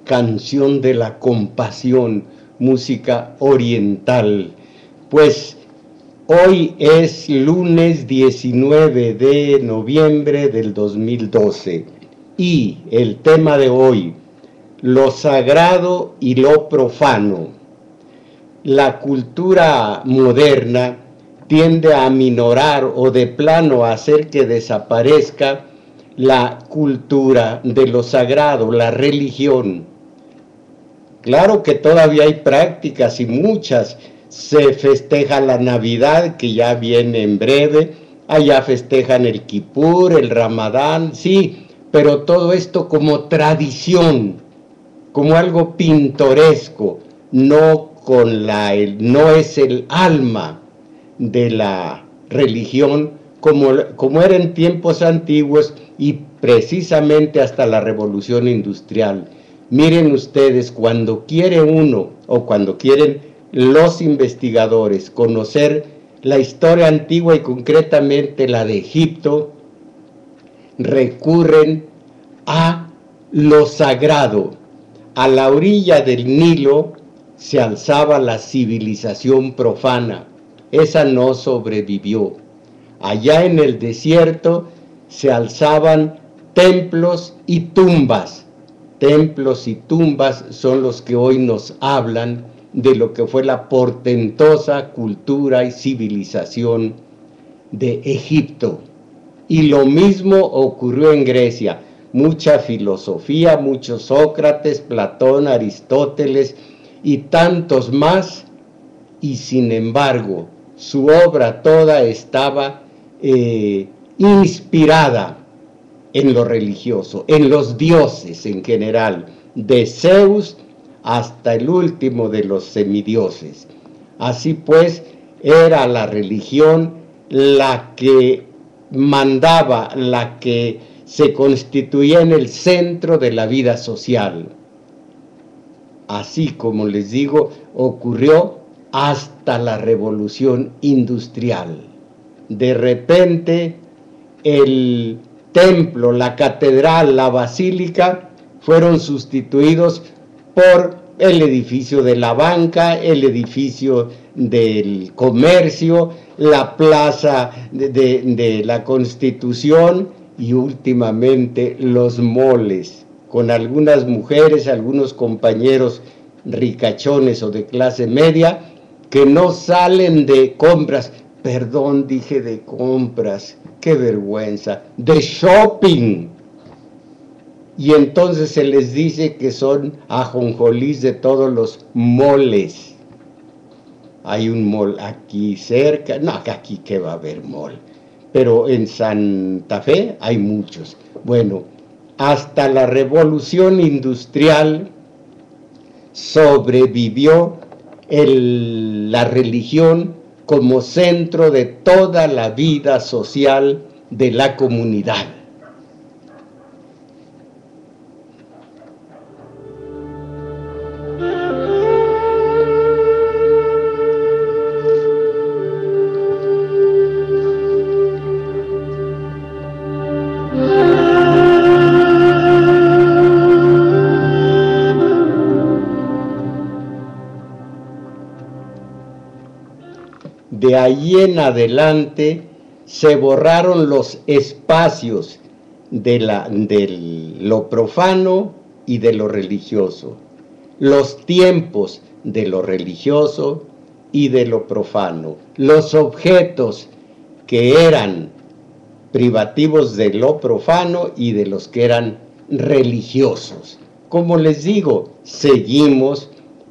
canción de la compasión, música oriental. Pues hoy es lunes 19 de noviembre del 2012 y el tema de hoy, lo sagrado y lo profano. La cultura moderna tiende a aminorar o de plano a hacer que desaparezca la cultura de lo sagrado, la religión. Claro que todavía hay prácticas y muchas. Se festeja la Navidad, que ya viene en breve, allá festejan el Kipur, el Ramadán, sí, pero todo esto como tradición, como algo pintoresco, no es el alma de la religión como era en tiempos antiguos y precisamente hasta la Revolución Industrial. Miren ustedes, cuando quiere uno o cuando quieren los investigadores conocer la historia antigua y concretamente la de Egipto, recurren a lo sagrado. A la orilla del Nilo se alzaba la civilización profana, esa no sobrevivió. Allá en el desierto se alzaban templos y tumbas. Templos y tumbas son los que hoy nos hablan de lo que fue la portentosa cultura y civilización de Egipto. Y lo mismo ocurrió en Grecia. Mucha filosofía, muchos Sócrates, Platón, Aristóteles y tantos más, y sin embargo su obra toda estaba inspirada en lo religioso, en los dioses en general, de Zeus hasta el último de los semidioses. Así pues, era la religión la que mandaba, la que se constituía en el centro de la vida social. Así como les digo, ocurrió hasta la Revolución Industrial. De repente, el templo, la catedral, la basílica, fueron sustituidos por el edificio de la banca, el edificio del comercio, la plaza de la Constitución y últimamente los moles, con algunas mujeres, algunos compañeros ricachones o de clase media que no salen de compras. Perdón, dije de compras, qué vergüenza, de shopping. Y entonces se les dice que son ajonjolís de todos los moles. Hay un mall aquí cerca, no, aquí que va a haber mall, pero en Santa Fe hay muchos. Bueno, hasta la Revolución Industrial sobrevivió la religión como centro de toda la vida social de la comunidad. De ahí en adelante se borraron los espacios de lo profano y de lo religioso, los tiempos de lo religioso y de lo profano, los objetos que eran privativos de lo profano y de los que eran religiosos. Como les digo, seguimos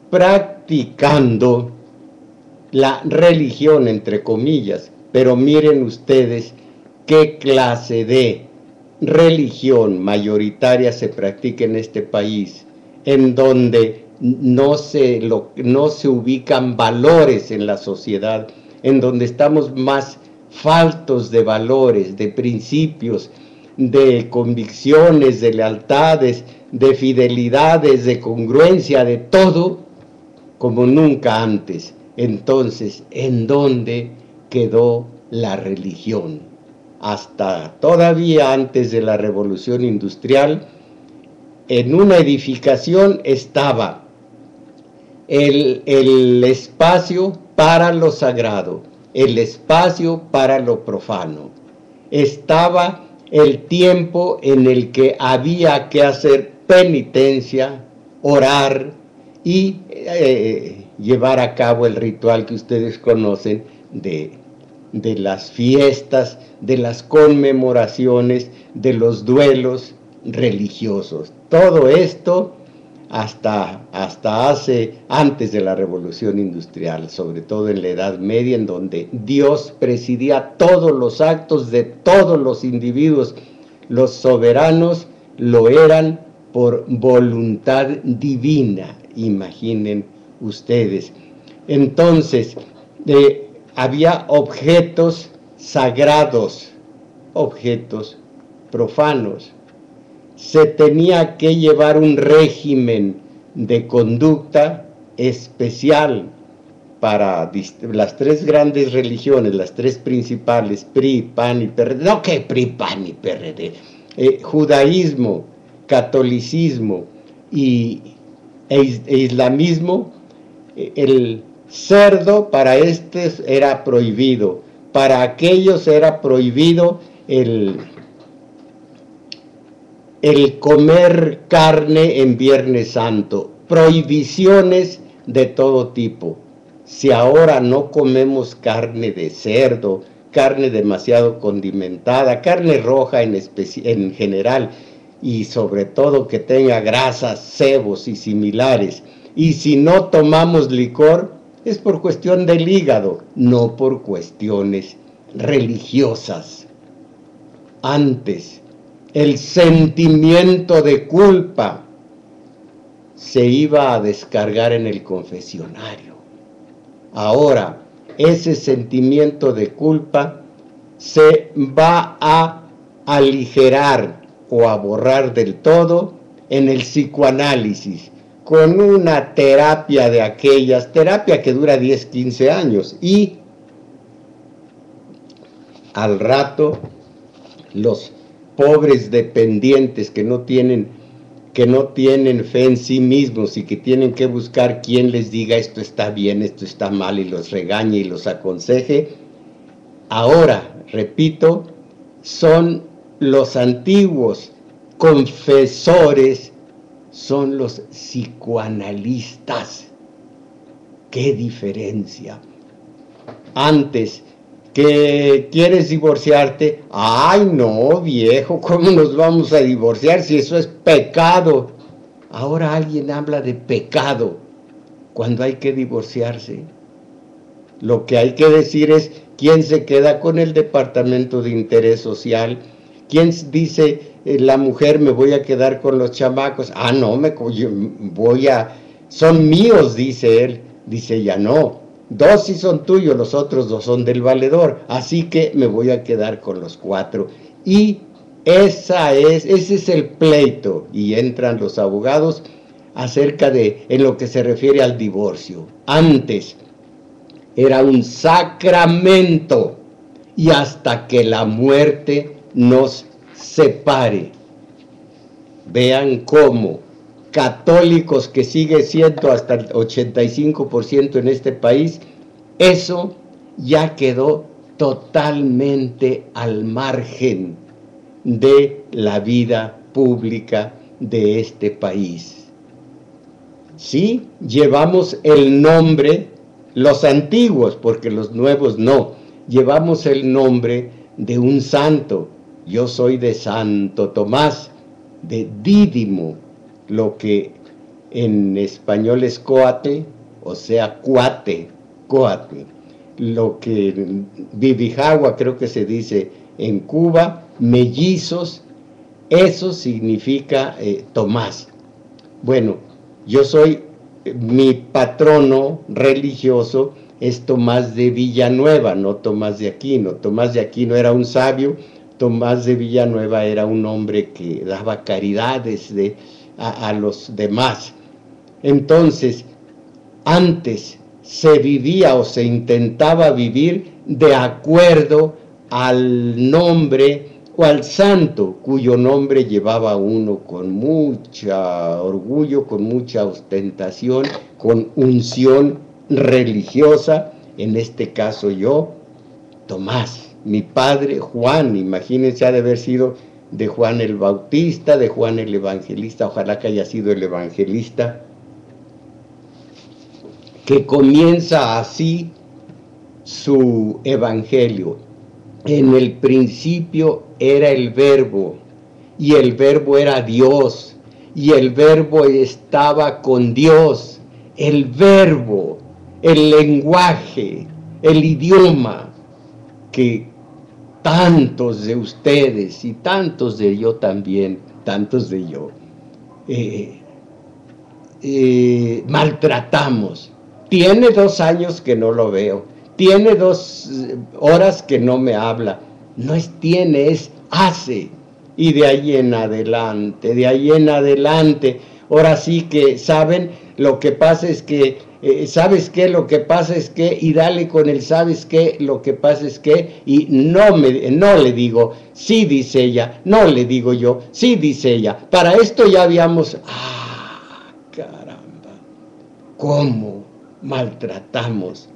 practicando la religión, entre comillas, pero miren ustedes qué clase de religión mayoritaria se practica en este país, en donde no se ubican valores en la sociedad, en donde estamos más faltos de valores, de principios, de convicciones, de lealtades, de fidelidades, de congruencia, de todo, como nunca antes. Entonces, ¿en dónde quedó la religión? Hasta todavía antes de la Revolución Industrial, en una edificación estaba el espacio para lo sagrado, el espacio para lo profano. Estaba el tiempo en el que había que hacer penitencia, orar y llevar a cabo el ritual que ustedes conocen de las fiestas, de las conmemoraciones, de los duelos religiosos. Todo esto hasta antes de la Revolución Industrial, sobre todo en la Edad Media, en donde Dios presidía todos los actos de todos los individuos. Los soberanos lo eran por voluntad divina, imaginen ustedes. Entonces, había objetos sagrados, objetos profanos. Se tenía que llevar un régimen de conducta especial para las tres grandes religiones, las tres principales, PRI, PAN y PRD. No, que PRI, PAN y PRD. Judaísmo, catolicismo e islamismo. El cerdo para estos era prohibido, para aquellos era prohibido el comer carne en Viernes Santo, prohibiciones de todo tipo. Si ahora no comemos carne de cerdo, carne demasiado condimentada, carne roja en general, y sobre todo que tenga grasas, sebos y similares, y si no tomamos licor, es por cuestión del hígado, no por cuestiones religiosas. Antes, el sentimiento de culpa se iba a descargar en el confesionario. Ahora, ese sentimiento de culpa se va a aligerar o a borrar del todo en el psicoanálisis, con una terapia de aquellas, terapia que dura 10, 15 años, y al rato los pobres dependientes que no tienen fe en sí mismos y que tienen que buscar quien les diga esto está bien, esto está mal, y los regañe y los aconseje. Ahora, repito, son los antiguos confesores, son los psicoanalistas. ¡Qué diferencia! Antes, que quieres divorciarte, ¡ay no, viejo! ¿Cómo nos vamos a divorciar si eso es pecado? Ahora alguien habla de pecado cuando hay que divorciarse. Lo que hay que decir es quién se queda con el departamento de interés social, quién dice la mujer me voy a quedar con los chamacos, no, son míos, dice él, dice ella, no, 2 sí son tuyos, los otros 2 son del valedor, así que me voy a quedar con los 4. Y ese es el pleito, y entran los abogados acerca de, en lo que se refiere al divorcio. Antes era un sacramento, y hasta que la muerte nos separe. Vean cómo católicos, que sigue siendo hasta el 85% en este país, eso ya quedó totalmente al margen de la vida pública de este país. Sí, llevamos el nombre, los antiguos, porque los nuevos no, llevamos el nombre de un santo. Yo soy de Santo Tomás, de Dídimo, lo que en español es coate, o sea, coate, lo que Bibijagua creo que se dice en Cuba, mellizos, eso significa Tomás. Bueno, mi patrono religioso es Tomás de Villanueva, no Tomás de Aquino. Tomás de Aquino era un sabio, Tomás de Villanueva era un hombre que daba caridades a los demás. Entonces, antes se vivía o se intentaba vivir de acuerdo al nombre o al santo cuyo nombre llevaba uno con mucha orgullo, con mucha ostentación, con unción religiosa, en este caso yo, Tomás, mi padre Juan, imagínense, ha de haber sido de Juan el Bautista, de Juan el Evangelista, ojalá que haya sido el Evangelista, que comienza así su evangelio. En el principio era el Verbo, y el Verbo era Dios, y el Verbo estaba con Dios. El Verbo, el lenguaje, el idioma que tantos de ustedes y tantos de yo también, tantos de yo, maltratamos. Tiene 2 años que no lo veo, tiene 2 horas que no me habla, no es tiene, es hace, y de ahí en adelante, ahora sí que, ¿saben? Lo que pasa es que, ¿sabes qué? Lo que pasa es que, y dale con el ¿sabes qué? Lo que pasa es que, y no le digo, sí dice ella, no le digo yo, sí dice ella, para esto ya habíamos, caramba, cómo maltratamos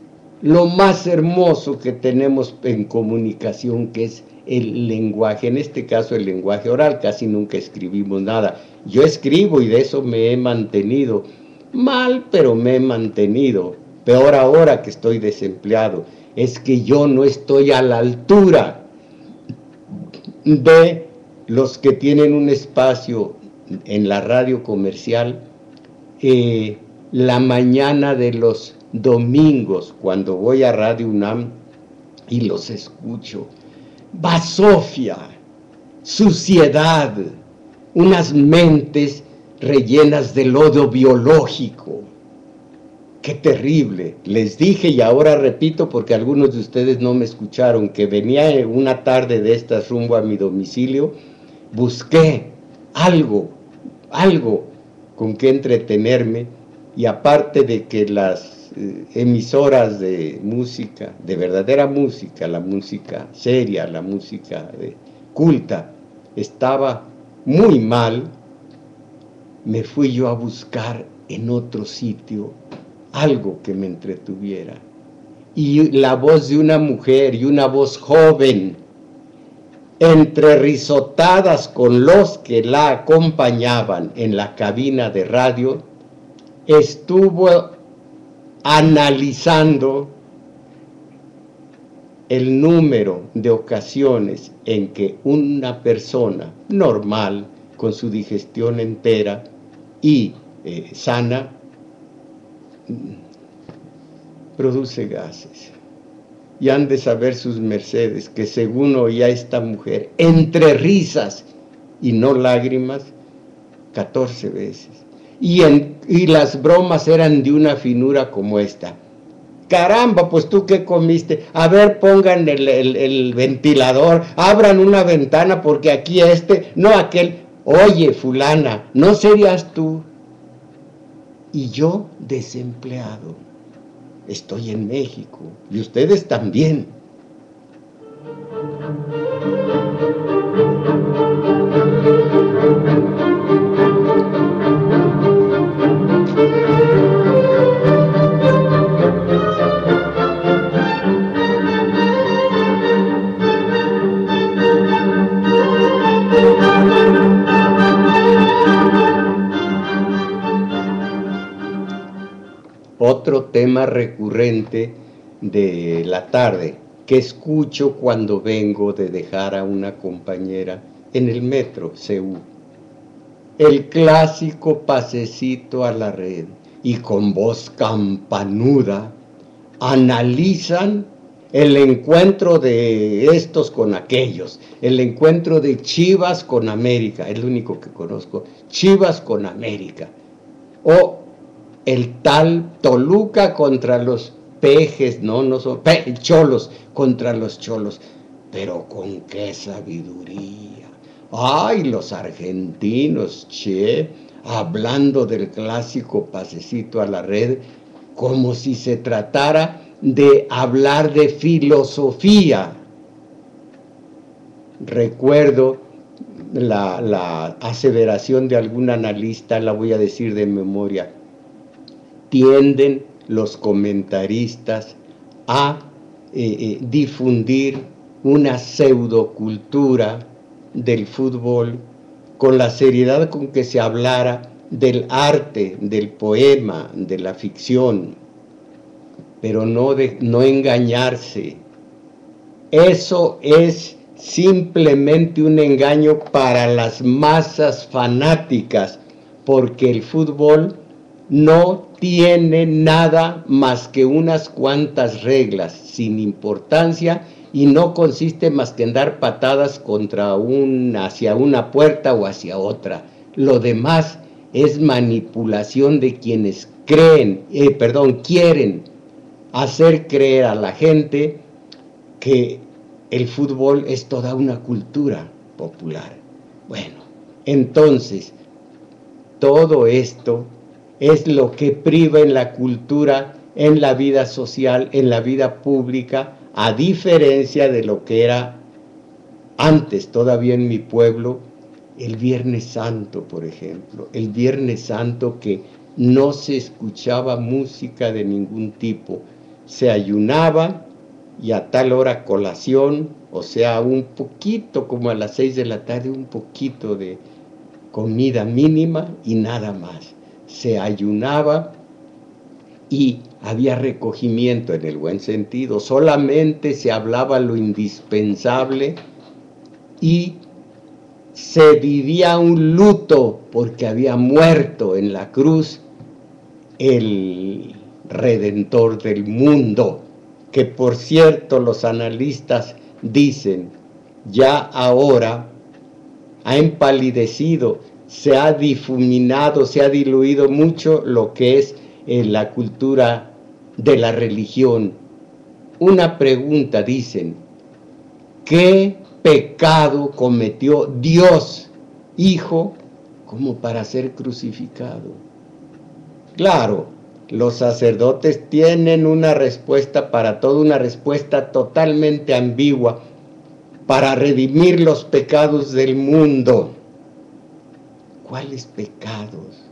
lo más hermoso que tenemos en comunicación, que es el lenguaje, en este caso el lenguaje oral. Casi nunca escribimos nada, yo escribo y de eso me he mantenido, mal, pero me he mantenido, peor ahora que estoy desempleado, es que yo no estoy a la altura de los que tienen un espacio en la radio comercial, la mañana de los domingos, cuando voy a Radio UNAM y los escucho, basofia, suciedad, unas mentes rellenas de lodo biológico. ¡Qué terrible! Les dije y ahora repito porque algunos de ustedes no me escucharon, que venía una tarde de estas rumbo a mi domicilio, busqué algo con que entretenerme, y aparte de que las emisoras de música, de verdadera música, la música seria, la música culta, estaba muy mal, me fui yo a buscar en otro sitio algo que me entretuviera. Y la voz de una mujer, y una voz joven, entre risotadas con los que la acompañaban en la cabina de radio, estuvo analizando el número de ocasiones en que una persona normal, con su digestión entera y sana, produce gases. Y han de saber sus mercedes que según oía esta mujer, entre risas y no lágrimas, 14 veces. Y las bromas eran de una finura como esta. Caramba, pues tú qué comiste, a ver, pongan el ventilador, abran una ventana porque aquí no aquel, oye fulana, ¿no serías tú? Y yo desempleado, estoy en México, y ustedes también. Otro tema recurrente de la tarde que escucho cuando vengo de dejar a una compañera en el metro CU, el clásico pasecito a la red, y con voz campanuda analizan el encuentro de estos con aquellos, el encuentro de Chivas con América, es lo único que conozco, Chivas con América, o el tal Toluca contra los pejes, no son cholos, contra los cholos, pero con qué sabiduría. Ay, los argentinos, hablando del clásico pasecito a la red, como si se tratara de hablar de filosofía. Recuerdo la aseveración de algún analista, la voy a decir de memoria: tienden los comentaristas a difundir una pseudocultura del fútbol con la seriedad con que se hablara del arte, del poema, de la ficción, pero no engañarse. Eso es simplemente un engaño para las masas fanáticas, porque el fútbol no tiene nada más que unas cuantas reglas sin importancia, y no consiste más que en dar patadas hacia una puerta o hacia otra. Lo demás es manipulación de quienes quieren hacer creer a la gente que el fútbol es toda una cultura popular. Bueno, entonces, todo esto es lo que priva en la cultura, en la vida social, en la vida pública, a diferencia de lo que era antes, todavía en mi pueblo, el Viernes Santo, por ejemplo. El Viernes Santo, que no se escuchaba música de ningún tipo. Se ayunaba y a tal hora colación, o sea, un poquito, como a las 6 de la tarde, un poquito de comida mínima y nada más. Se ayunaba y había recogimiento en el buen sentido. Solamente se hablaba lo indispensable y se vivía un luto porque había muerto en la cruz el Redentor del mundo, que por cierto los analistas dicen ya ahora ha empalidecido, se ha difuminado, se ha diluido mucho lo que es la cultura de la religión. Una pregunta, dicen: ¿qué pecado cometió Dios Hijo como para ser crucificado? Claro, los sacerdotes tienen una respuesta para todo, una respuesta totalmente ambigua para redimir los pecados del mundo. ¿Cuáles pecados?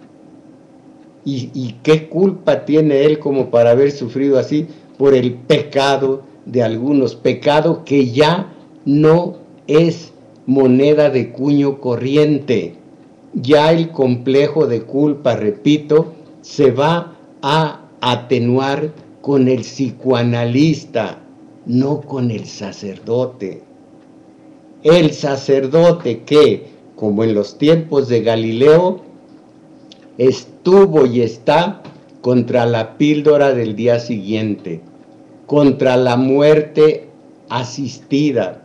¿Y qué culpa tiene él como para haber sufrido así por el pecado de algunos? Pecado que ya no es moneda de cuño corriente. Ya el complejo de culpa, repito, se va a atenuar con el psicoanalista, no con el sacerdote. El sacerdote que, como en los tiempos de Galileo, estuvo y está contra la píldora del día siguiente, contra la muerte asistida,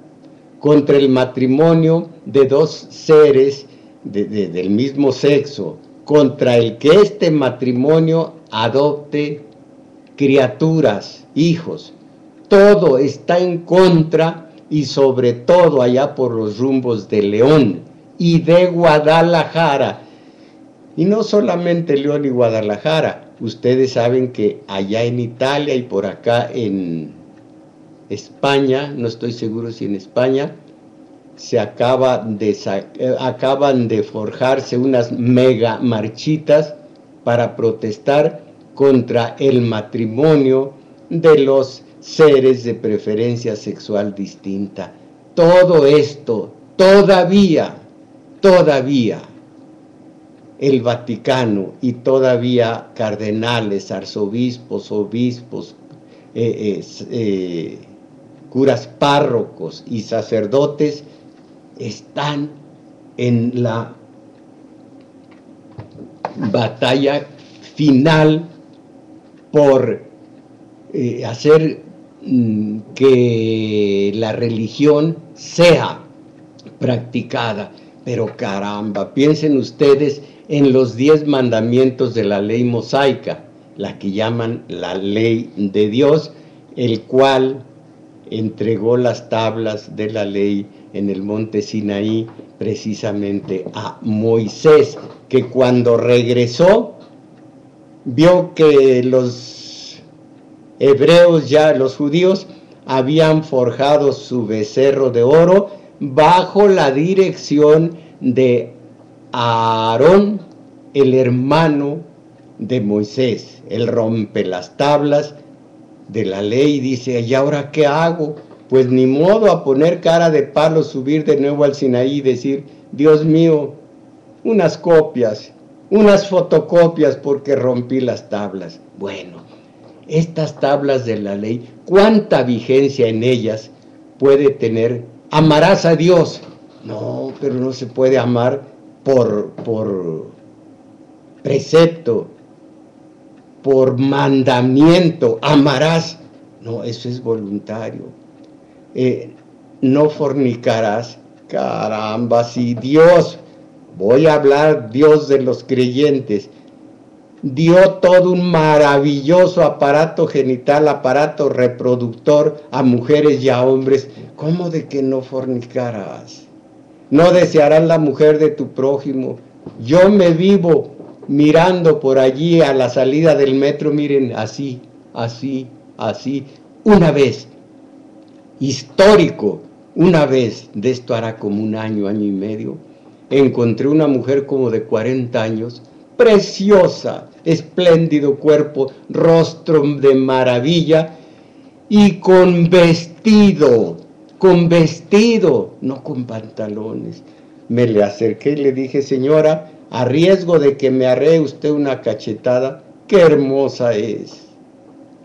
contra el matrimonio de dos seres del mismo sexo, contra el que este matrimonio adopte criaturas, hijos. Todo está en contra, y sobre todo allá por los rumbos de León y de Guadalajara. Y no solamente León y Guadalajara, ustedes saben que allá en Italia y por acá en España, no estoy seguro si en España, se acaban de forjarse unas mega marchitas para protestar contra el matrimonio de los seres de preferencia sexual distinta. Todo esto, todavía, el Vaticano y todavía cardenales, arzobispos, obispos, curas párrocos y sacerdotes están en la batalla final por hacer que la religión sea practicada. Pero caramba, piensen ustedes en los 10 mandamientos de la ley mosaica, la que llaman la ley de Dios, el cual entregó las tablas de la ley en el monte Sinaí precisamente a Moisés, que cuando regresó vio que los hebreos, ya los judíos, habían forjado su becerro de oro, bajo la dirección de Aarón, el hermano de Moisés. Él rompe las tablas de la ley y dice, ¿y ahora qué hago? Pues ni modo a poner cara de palo, subir de nuevo al Sinaí y decir, Dios mío, unas copias, unas fotocopias porque rompí las tablas. Bueno, estas tablas de la ley, ¿cuánta vigencia en ellas puede tener? ¿Amarás a Dios? No, pero no se puede amar por precepto, por mandamiento. Amarás. No, eso es voluntario. No fornicarás. Caramba, si Dios, voy a hablar Dios de los creyentes, dio todo un maravilloso aparato genital, aparato reproductor a mujeres y a hombres, ¿cómo de que no fornicarás? No desearás la mujer de tu prójimo. Yo me vivo mirando por allí a la salida del metro, miren, así, una vez, histórico, una vez, de esto hará como un año, año y medio, encontré una mujer como de 40 años, preciosa, espléndido cuerpo, rostro de maravilla y con vestido, no con pantalones. Me le acerqué y le dije, señora, a riesgo de que me arree usted una cachetada, qué hermosa es.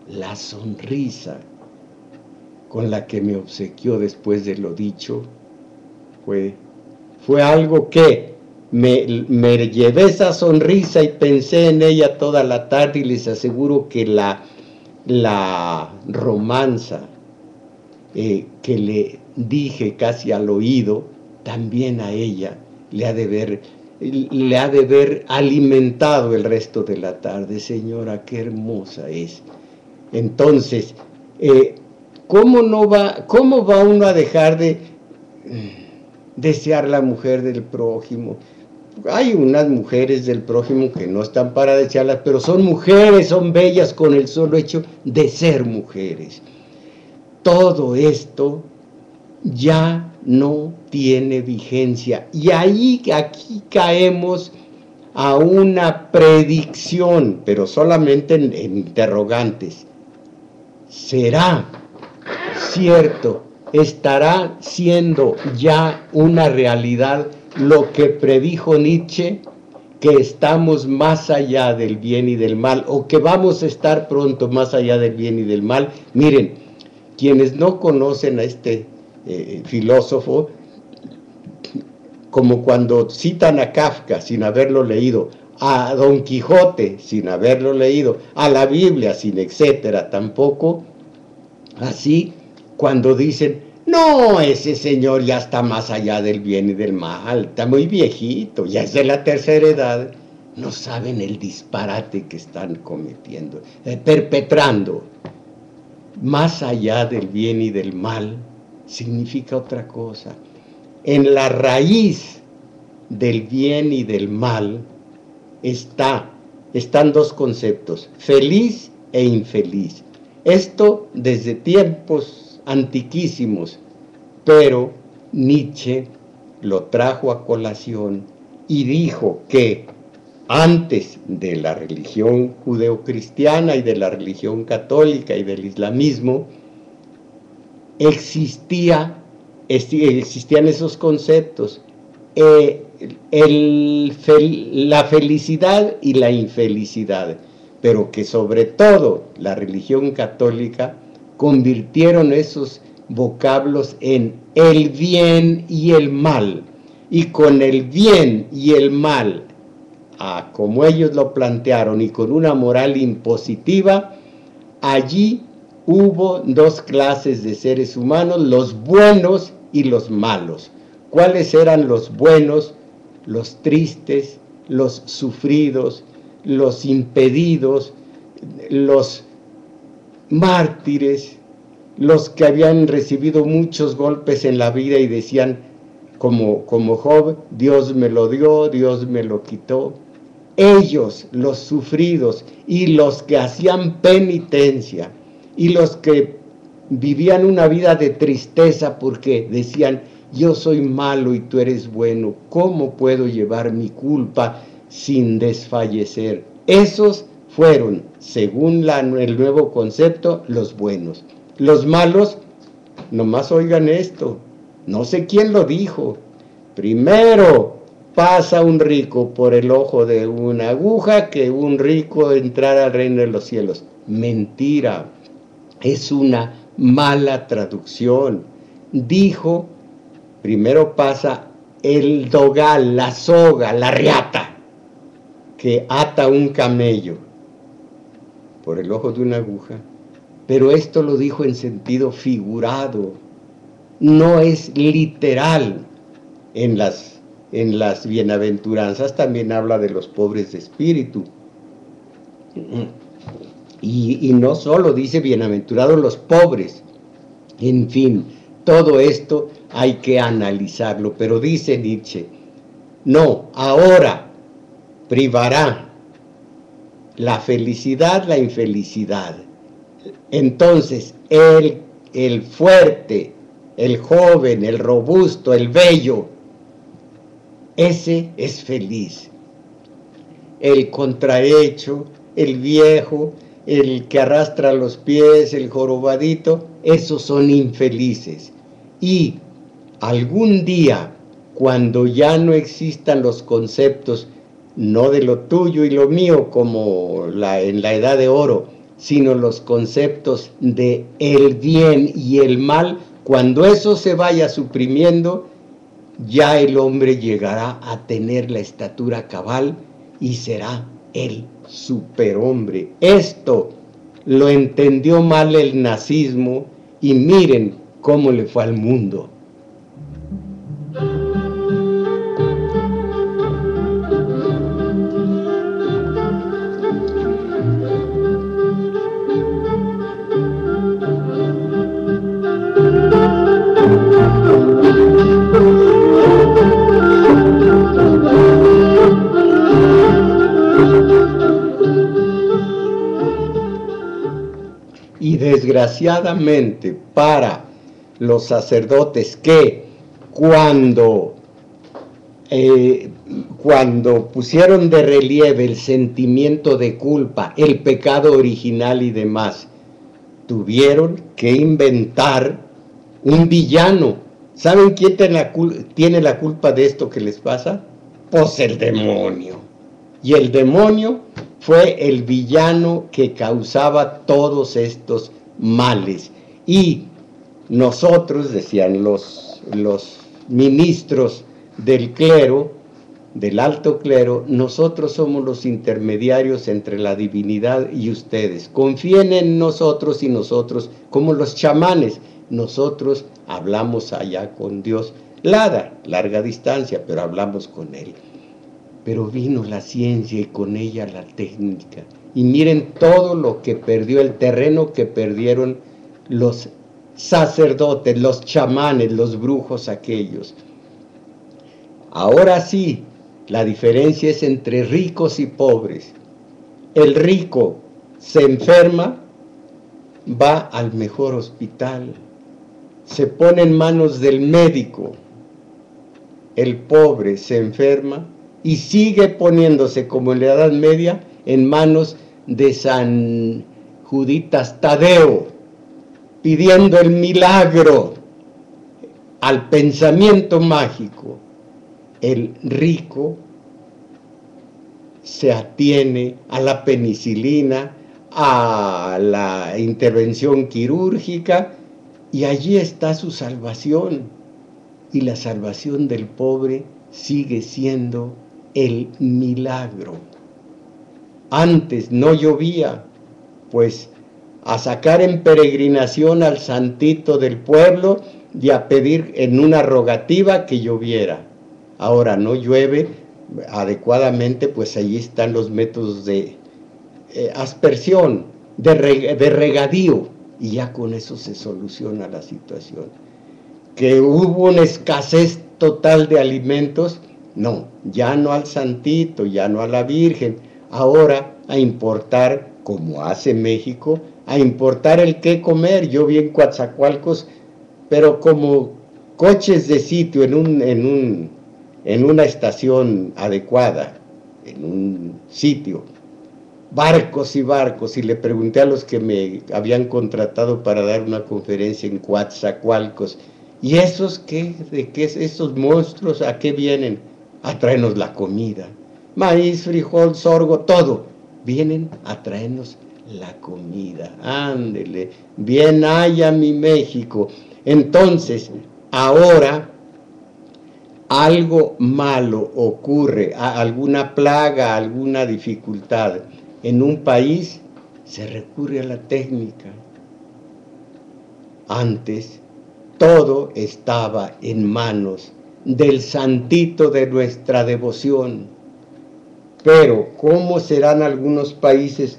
La sonrisa con la que me obsequió después de lo dicho fue algo que me llevé esa sonrisa y pensé en ella toda la tarde, y les aseguro que la romanza que le dije casi al oído, también a ella le ha de ver alimentado el resto de la tarde. Señora, qué hermosa es. Entonces, ¿cómo va uno a dejar de desear la mujer del prójimo? Hay unas mujeres del prójimo que no están para desearlas, pero son mujeres, son bellas con el solo hecho de ser mujeres. Todo esto ya no tiene vigencia, y aquí caemos a una predicción, pero solamente en interrogantes. ¿Será cierto? ¿Estará siendo ya una realidad lo que predijo Nietzsche, que estamos más allá del bien y del mal, o que vamos a estar pronto más allá del bien y del mal? Miren, quienes no conocen a este filósofo, como cuando citan a Kafka sin haberlo leído, a Don Quijote sin haberlo leído, a la Biblia sin etcétera tampoco, así cuando dicen, no, ese señor ya está más allá del bien y del mal, está muy viejito, ya es de la tercera edad, no saben el disparate que están cometiendo, perpetrando. Más allá del bien y del mal significa otra cosa. En la raíz del bien y del mal están dos conceptos, feliz e infeliz. Esto desde tiempos antiquísimos, pero Nietzsche lo trajo a colación y dijo que antes de la religión judeocristiana y de la religión católica y del islamismo, existían esos conceptos, la felicidad y la infelicidad, pero que sobre todo la religión católica convirtieron esos vocablos en el bien y el mal, y con el bien y el mal, como ellos lo plantearon, y con una moral impositiva, allí hubo dos clases de seres humanos, los buenos y los malos. ¿Cuáles eran los buenos? Los tristes, los sufridos, los impedidos, los mártires, los que habían recibido muchos golpes en la vida y decían, como Job, Dios me lo dio, Dios me lo quitó. Ellos, los sufridos, y los que hacían penitencia, y los que vivían una vida de tristeza porque decían, yo soy malo y tú eres bueno, ¿cómo puedo llevar mi culpa sin desfallecer? Esos fueron, según el nuevo concepto, los buenos. Los malos, nomás oigan esto, no sé quién lo dijo. Primero pasa un rico por el ojo de una aguja que un rico entrar al reino de los cielos. Mentira, es una mala traducción. Dijo, primero pasa el dogal, la soga, la riata, que ata un camello por el ojo de una aguja. Pero esto lo dijo en sentido figurado, no es literal. En las bienaventuranzas también habla de los pobres de espíritu. Y no solo dice bienaventurados los pobres. En fin, todo esto hay que analizarlo. Pero dice Nietzsche, no, ahora privará la felicidad, la infelicidad. Entonces, el fuerte, el joven, el robusto, el bello, ese es feliz. El contrahecho, el viejo, el que arrastra los pies, el jorobadito, esos son infelices. Y algún día, cuando ya no existan los conceptos, no de lo tuyo y lo mío como en la edad de oro, sino los conceptos de el bien y el mal, cuando eso se vaya suprimiendo, ya el hombre llegará a tener la estatura cabal y será el superhombre. Esto lo entendió mal el nazismo y miren cómo le fue al mundo. Y desgraciadamente para los sacerdotes que cuando pusieron de relieve el sentimiento de culpa, el pecado original y demás, tuvieron que inventar un villano. ¿Saben quién tiene la culpa de esto que les pasa? Pues el demonio. Y el demonio fue el villano que causaba todos estos males. Y nosotros, decían los ministros del clero, del alto clero, nosotros somos los intermediarios entre la divinidad y ustedes. Confíen en nosotros y nosotros, como los chamanes, nosotros hablamos allá con Dios. Larga distancia, pero hablamos con Él. Pero vino la ciencia y con ella la técnica. Y miren todo lo que perdió, el terreno que perdieron los sacerdotes, los chamanes, los brujos aquellos. Ahora sí, la diferencia es entre ricos y pobres. El rico se enferma, va al mejor hospital, se pone en manos del médico. El pobre se enferma y sigue poniéndose, como en la Edad Media, en manos de San Juditas Tadeo, pidiendo el milagro al pensamiento mágico. El rico se atiene a la penicilina, a la intervención quirúrgica, y allí está su salvación. Y la salvación del pobre sigue siendo el milagro. Antes no llovía, pues a sacar en peregrinación al santito del pueblo y a pedir en una rogativa que lloviera. Ahora no llueve adecuadamente, pues allí están los métodos de aspersión, de regadío, y ya con eso se soluciona la situación. Que hubo una escasez total de alimentos, no, ya no al santito, ya no a la Virgen, ahora a importar, como hace México, a importar el qué comer. Yo vi en Coatzacoalcos, pero como coches de sitio en una estación adecuada, en un sitio, barcos y barcos, y le pregunté a los que me habían contratado para dar una conferencia en Coatzacoalcos, ¿y esos qué? ¿De qué es esos monstruos? ¿A qué vienen? A traernos la comida, maíz, frijol, sorgo, todo, vienen a traernos la comida, ándele, bien haya mi México. Entonces, ahora algo malo ocurre, alguna plaga, alguna dificultad en un país, se recurre a la técnica. Antes, todo estaba en manos del santito de nuestra devoción. Pero, ¿cómo serán algunos países?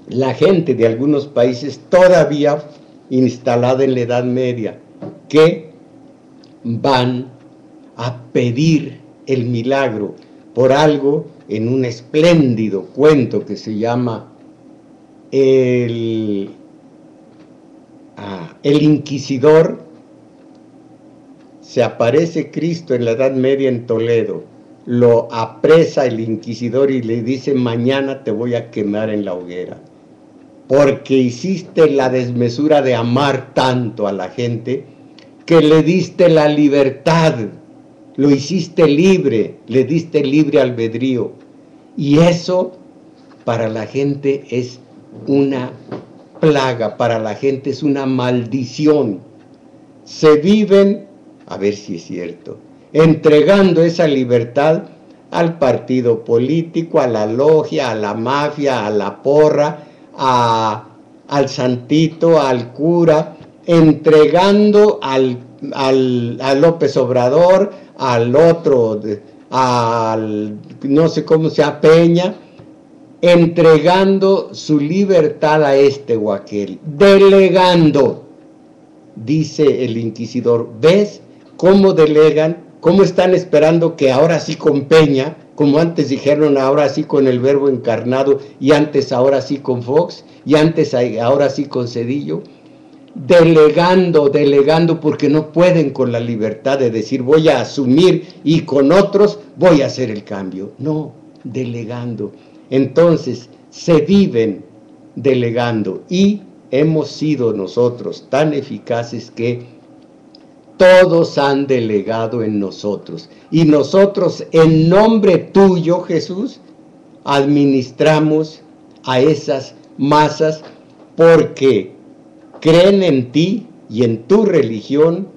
La gente de algunos países todavía instalada en la Edad Media, que van a pedir el milagro por algo en un espléndido cuento que se llama El Inquisidor. Se aparece Cristo en la Edad Media en Toledo, lo apresa el inquisidor y le dice: mañana te voy a quemar en la hoguera, porque hiciste la desmesura de amar tanto a la gente que le diste la libertad, lo hiciste libre, le diste libre albedrío, y eso para la gente es una plaga, para la gente es una maldición. Se viven, a ver si es cierto, entregando esa libertad al partido político, a la logia, a la mafia, a la porra, al santito, al cura, entregando a López Obrador, al otro, al no sé cómo se llama, Peña, entregando su libertad a este o aquel, delegando. Dice el inquisidor: ¿ves cómo delegan? ¿Cómo están esperando que ahora sí con Peña, como antes dijeron ahora sí con el Verbo encarnado, y antes ahora sí con Fox, y antes ahora sí con Zedillo? Delegando, porque no pueden con la libertad de decir voy a asumir y con otros voy a hacer el cambio. No, delegando. Entonces se viven delegando, y hemos sido nosotros tan eficaces que todos han delegado en nosotros, y nosotros en nombre tuyo, Jesús, administramos a esas masas porque creen en ti y en tu religión,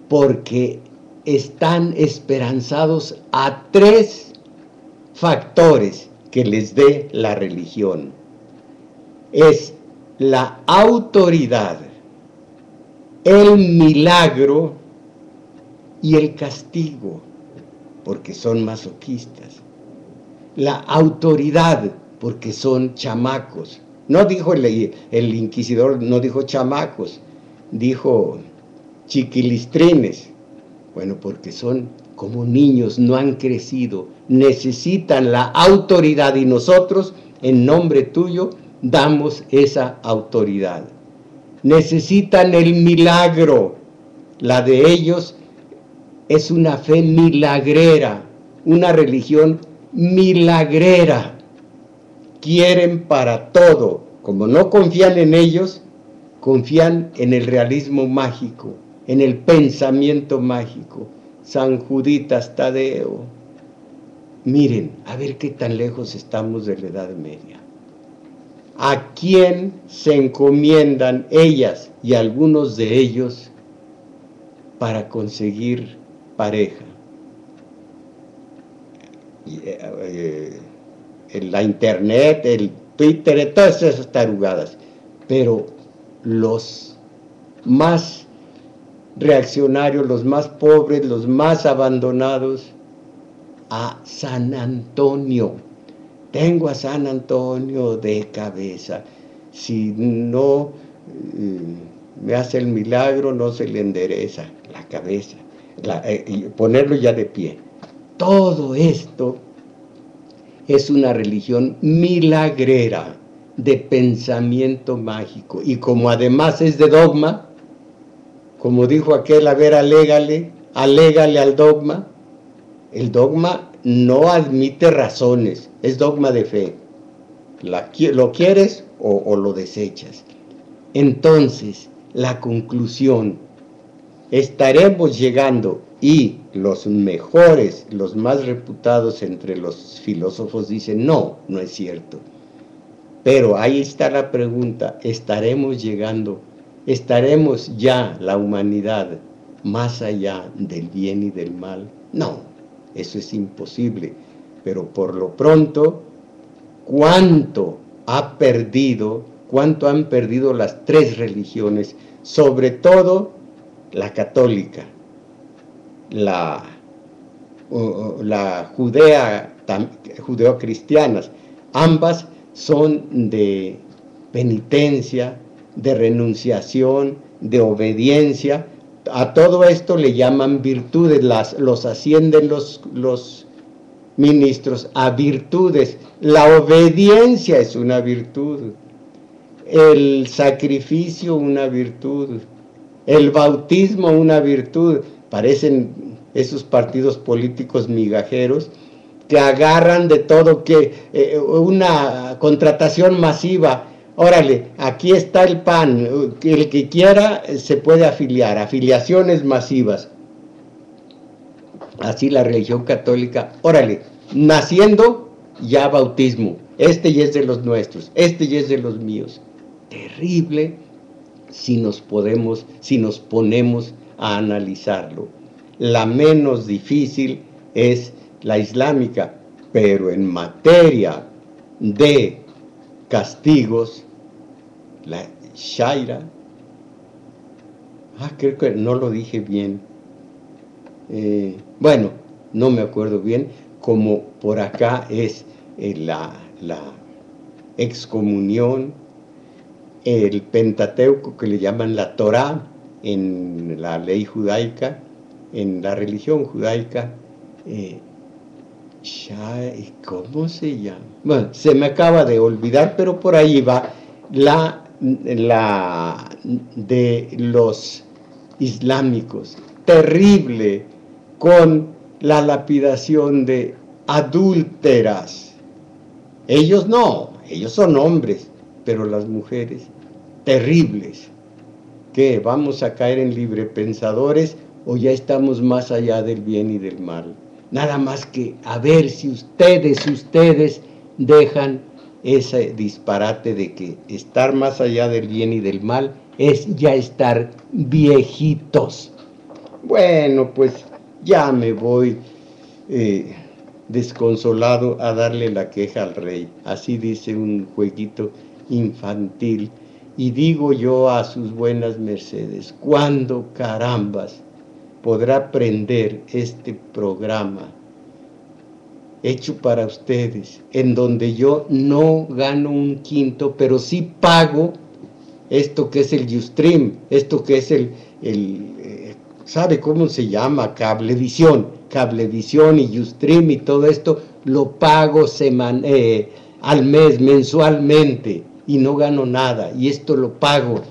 porque están esperanzados a 3 factores que les dé la religión. Es la autoridad, el milagro y el castigo, porque son masoquistas. La autoridad, porque son chamacos. No dijo el inquisidor, no dijo chamacos, dijo chiquilistrines. Bueno, porque son como niños, no han crecido, necesitan la autoridad, y nosotros, en nombre tuyo, damos esa autoridad. Necesitan el milagro. La de ellos es una fe milagrera, una religión milagrera. Quieren para todo. Como no confían en ellos, confían en el realismo mágico, en el pensamiento mágico. San Juditas Tadeo. Miren, a ver qué tan lejos estamos de la Edad Media. ¿A quién se encomiendan ellas y algunos de ellos para conseguir pareja? La internet, el Twitter, todas esas tarugadas. Pero los más reaccionarios, los más pobres, los más abandonados, a San Antonio. Tengo a San Antonio de cabeza. Si no me hace el milagro, no se le endereza la cabeza. Y ponerlo ya de pie. Todo esto es una religión milagrera, de pensamiento mágico. Y como además es de dogma, Como dijo aquel, a ver, alégale al dogma. El dogma no admite razones, es dogma de fe. ¿Lo quieres o lo desechas? Entonces, la conclusión, estaremos llegando, y los mejores, los más reputados entre los filósofos dicen, no, no es cierto. Pero ahí está la pregunta, ¿estaremos llegando? ¿Estaremos ya la humanidad más allá del bien y del mal? No, eso es imposible. Pero por lo pronto, ¿cuánto han perdido las tres religiones? Sobre todo la católica, la judeocristianas. Ambas son de penitencia, de renunciación, de obediencia. A todo esto le llaman virtudes, los ascienden los ministros a virtudes. La obediencia es una virtud, el sacrificio una virtud, el bautismo una virtud. Parecen esos partidos políticos migajeros que agarran de todo, que una contratación masiva. Órale, aquí está el PAN, el que quiera se puede afiliar, afiliaciones masivas. Así la religión católica, órale, naciendo ya bautismo, este ya es de los nuestros, este ya es de los míos. Terrible si nos ponemos a analizarlo. La menos difícil es la islámica, pero en materia de castigos, la Sharia, creo que no lo dije bien, bueno, no me acuerdo bien, como por acá es la excomunión, el Pentateuco, que le llaman la Torá en la ley judaica, en la religión judaica, ¿cómo se llama? Bueno, se me acaba de olvidar, pero por ahí va la de los islámicos, terrible, con la lapidación de adúlteras. Ellos no, ellos son hombres, pero las mujeres, terribles. ¿Qué? ¿Vamos a caer en librepensadores o ya estamos más allá del bien y del mal? Nada más que a ver si ustedes dejan ese disparate de que estar más allá del bien y del mal es ya estar viejitos. Bueno, pues ya me voy desconsolado a darle la queja al rey. Así dice un jueguito infantil. Y digo yo a sus buenas mercedes, ¿cuándo carambas podrá prender este programa hecho para ustedes, en donde yo no gano un quinto, pero sí pago esto que es el Ustream, esto que es ¿sabe cómo se llama? Cablevisión y Ustream y todo esto, lo pago al mes, mensualmente, y no gano nada, y esto lo pago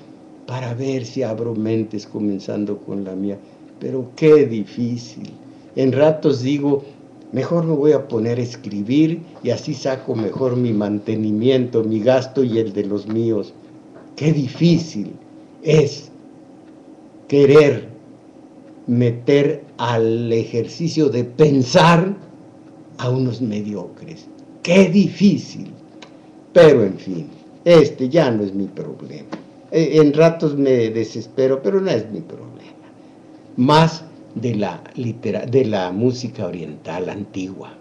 para ver si abro mentes, comenzando con la mía. Pero qué difícil. En ratos digo, mejor me voy a poner a escribir y así saco mejor mi mantenimiento, mi gasto y el de los míos. Qué difícil es querer meter al ejercicio de pensar a unos mediocres. Qué difícil. Pero en fin, ya no es mi problema. En ratos me desespero, pero no es mi problema. Más de la música oriental antigua.